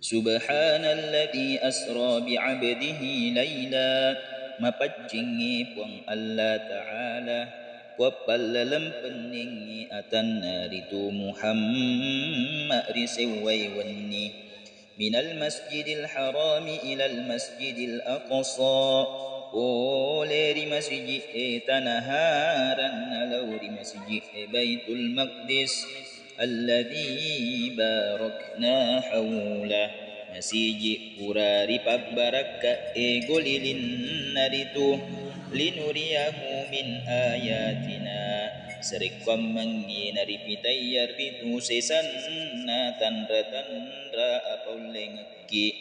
Subhanalladzi asra bi'abdihi laila mapajingi puang Allah Ta'ala wapallalam peningi atan naritu Muhammad risewai wanni minal masjidil harami ilal masjidil aqsa leri masjid tanaharan nalauri masjid baitul maqdis alladhi barakna hawla masiji urari pabbaraka golilin naritu linuriyahu min ayatina serikwam mangi naripitayar ritu sesanna tandra apaulengaki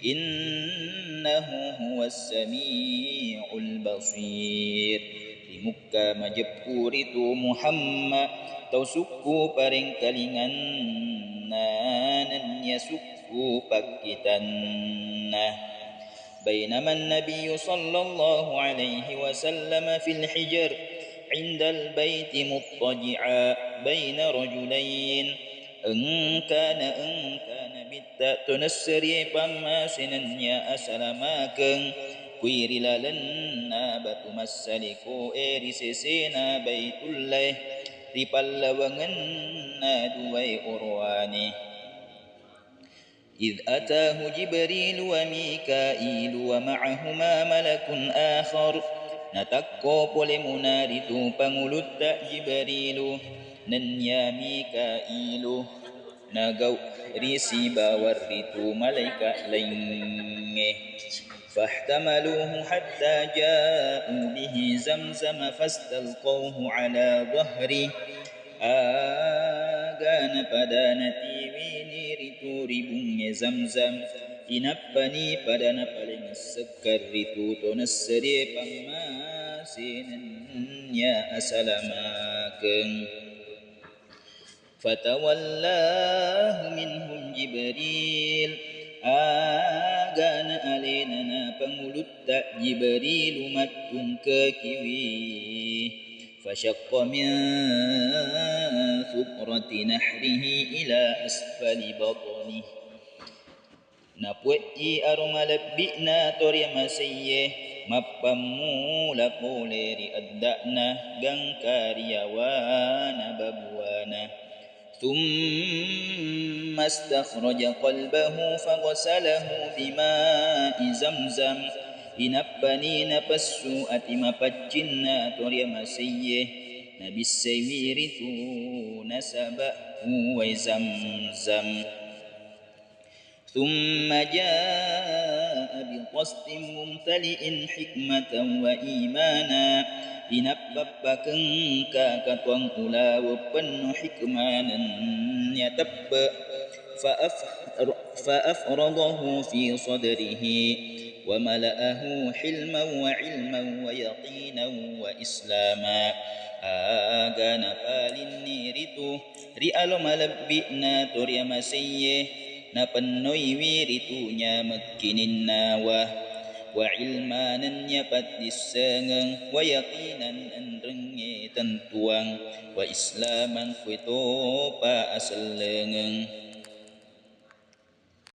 innahu huwas sami'ul basir di muka majapuritu Muhammad tau suku paring kalingan nananya suku pakitanna bainama an-nabiy sallallahu alaihi wasallam fil hijr indal baiti muttaji'a baina rajulain engkana bitta tunassri pamasinanya asalamakeun kuirilalanna batu masaliku eri sesena baitullah ripallawangan duai urwani إذ أتاه جبريل وميكائيل ومعهما ملك آخر نتكو بولمنارتو pangulut جبريل ننيا ميكائيل نغو ريسيبا ورتو ملائكة لينه فاحتملوه حتى جاءوا به زمزم فاستلقوه على ظهره agana padana tiwini ritu ribungnya zamzam inapani padana paling sekar ritu tonassari pamasinnya asalamakeun fatawallahu minhum jibril agana alenana pangulut tak jibril mattung ke kiwi فشق من ثقرة نحره إلى أسفل بطنه napu'i arumalabbi'na torya masayye mappamu lapoleri adda'na gangkariyawana babuana thumma astakhraja qalbahu faghasalahu bima'i zamzam inappani napassu ati mapaccinna torya masayye nabissawiritu nasabahu wa zamzam thumma jaa biqastin mumtali'in hikmatan wa imana inappappakeun ka katuang ulaw penuh hikmanan yatabba fa afradahu fi sadrihi وملأه حلما وعلما ويقينا وإسلاما آغانا بالنيرتو رئالو ملبئنا توريا مسيه نپنوي ويرتوnya مكنين ناوه وعلمانا نيبت دسنغن ويقينا أنرنغي تنتوان وإسلاما فتوبا أسلنغن